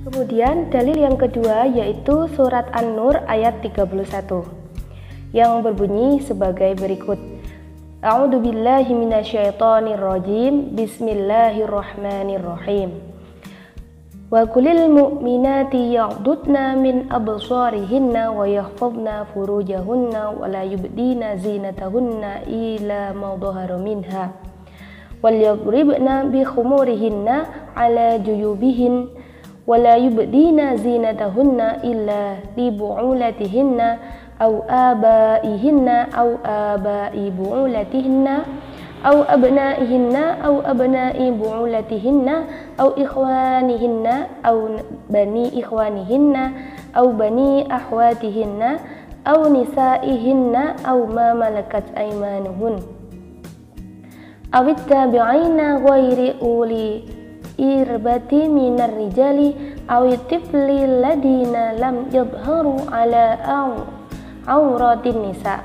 Kemudian dalil yang kedua yaitu surat An-Nur ayat 31 yang berbunyi sebagai berikut. A'udzubillahi minasyaitonirrajim. Bismillahirrahmanirrahim. Wa qulil mu'minati yaghdudna min absarihinna wa yahfazna furujahunna wa la yubdina zinatahunna illa ma dhahara minha wal yadribna bi khumurihinna ala juyubihin wa la yubdina zinatahunna illa li bu'ulatihinna أو آبائهن أو آباء بعولتهن أو أبنائهن أو أبناء بعولتهن أو إخوانهن أو بني إخوانهن أو بني أخواتهن أو نسائهن أو ما ملكت أيمانهن أو التابعين غير أولي الإربة من الرجال أو الطفل الذين لم يظهروا على auratin nisa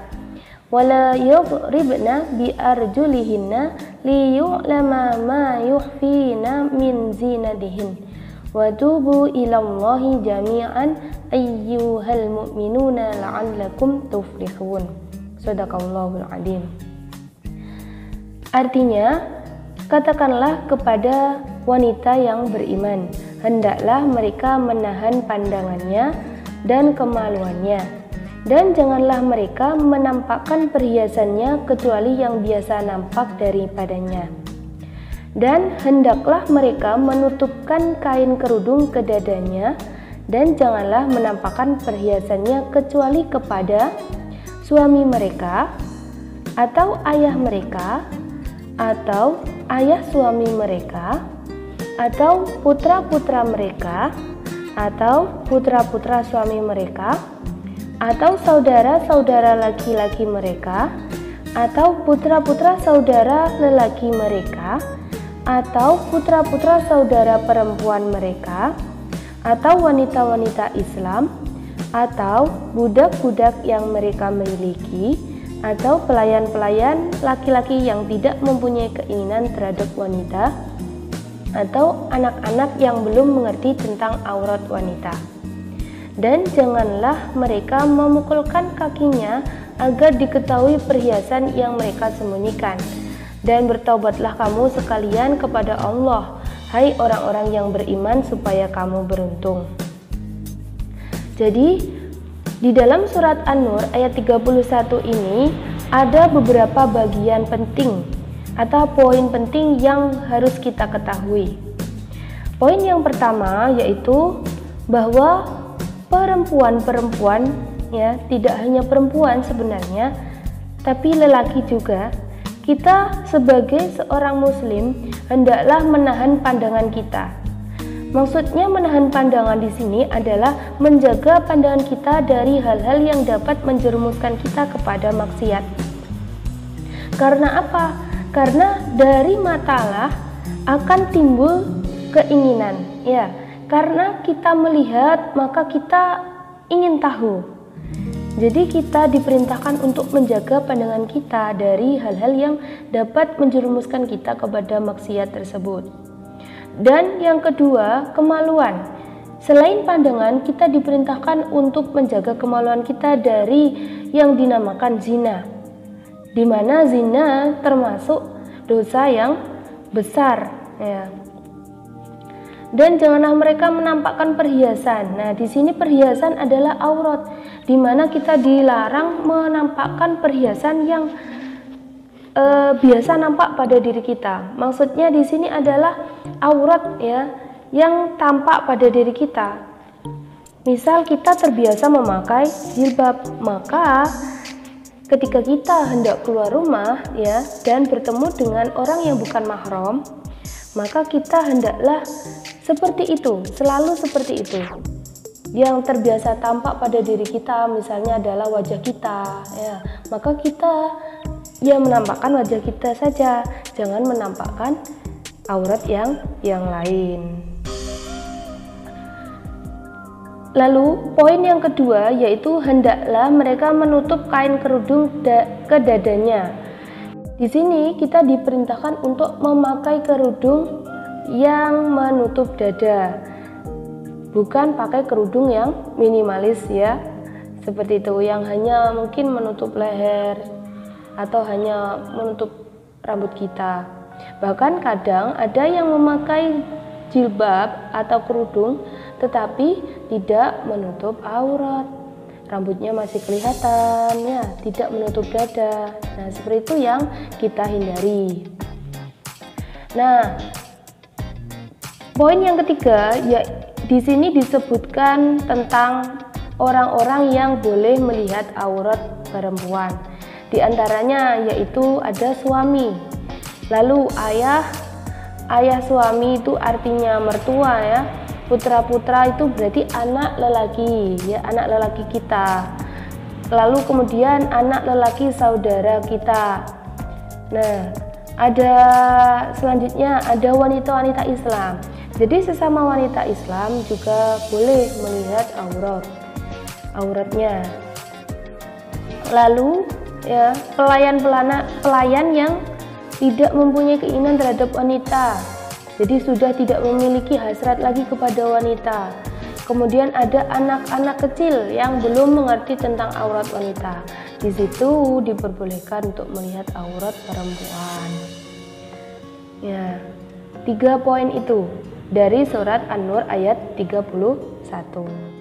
wala yadribna bi arjulihinna liyu'lama ma yukhfina min zinatihin wa tubu ilallahi jami'an ayyuhal mu'minuna la'allakum tuflihun. Shadaqallahul adzim. Artinya, katakanlah kepada wanita yang beriman, hendaklah mereka menahan pandangannya dan kemaluannya, dan janganlah mereka menampakkan perhiasannya kecuali yang biasa nampak daripadanya. Dan hendaklah mereka menutupkan kain kerudung ke dadanya, dan janganlah menampakkan perhiasannya kecuali kepada suami mereka, atau ayah mereka, atau ayah suami mereka, atau putra-putra mereka, atau putra-putra suami mereka, atau saudara-saudara laki-laki mereka, atau putra-putra saudara lelaki mereka, atau putra-putra saudara perempuan mereka, atau wanita-wanita Islam, atau budak-budak yang mereka miliki, atau pelayan-pelayan laki-laki yang tidak mempunyai keinginan terhadap wanita, atau anak-anak yang belum mengerti tentang aurat wanita. Dan janganlah mereka memukulkan kakinya agar diketahui perhiasan yang mereka sembunyikan. Dan bertaubatlah kamu sekalian kepada Allah, hai orang-orang yang beriman, supaya kamu beruntung. Jadi, di dalam surat An-Nur ayat 31 ini ada beberapa bagian penting atau poin penting yang harus kita ketahui. Poin yang pertama yaitu bahwa perempuan-perempuan, ya, tidak hanya perempuan sebenarnya, tapi lelaki juga. Kita sebagai seorang muslim hendaklah menahan pandangan kita. Maksudnya menahan pandangan di sini adalah menjaga pandangan kita dari hal-hal yang dapat menjerumuskan kita kepada maksiat. Karena apa? Karena dari matalah akan timbul keinginan, ya. Karena kita melihat, maka kita ingin tahu. Jadi kita diperintahkan untuk menjaga pandangan kita dari hal-hal yang dapat menjerumuskan kita kepada maksiat tersebut. Dan yang kedua, kemaluan. Selain pandangan, kita diperintahkan untuk menjaga kemaluan kita dari yang dinamakan zina, di mana zina termasuk dosa yang besar, ya. Dan janganlah mereka menampakkan perhiasan. Nah, di sini perhiasan adalah aurat, di mana kita dilarang menampakkan perhiasan yang biasa nampak pada diri kita. Maksudnya di sini adalah aurat, ya, yang tampak pada diri kita. Misal kita terbiasa memakai jilbab, maka ketika kita hendak keluar rumah, ya, dan bertemu dengan orang yang bukan mahram, maka kita hendaklah seperti itu, selalu seperti itu. Yang terbiasa tampak pada diri kita misalnya adalah wajah kita, ya, maka kita ya menampakkan wajah kita saja, jangan menampakkan aurat yang lain. Lalu poin yang kedua yaitu hendaklah mereka menutup kain kerudung ke dadanya. Di sini kita diperintahkan untuk memakai kerudung yang menutup dada. bukan pakai kerudung yang minimalis ya, seperti itu, yang hanya mungkin menutup leher atau hanya menutup rambut kita. Bahkan kadang ada yang memakai jilbab atau kerudung tetapi tidak menutup aurat, rambutnya masih kelihatan ya, tidak menutup dada. Nah, seperti itu yang kita hindari. Nah, poin yang ketiga ya, di sini disebutkan tentang orang-orang yang boleh melihat aurat perempuan. Di antaranya yaitu ada suami. Lalu ayah suami itu artinya mertua ya. Putra-putra itu berarti anak lelaki ya, anak lelaki kita. Lalu kemudian anak lelaki saudara kita. Nah, ada selanjutnya ada wanita-wanita Islam. Jadi sesama wanita Islam juga boleh melihat auratnya. Lalu ya, pelayan yang tidak mempunyai keinginan terhadap wanita, jadi sudah tidak memiliki hasrat lagi kepada wanita. Kemudian ada anak-anak kecil yang belum mengerti tentang aurat wanita. Di situ diperbolehkan untuk melihat aurat perempuan. Ya, 3 poin itu dari surat An-Nur ayat 31.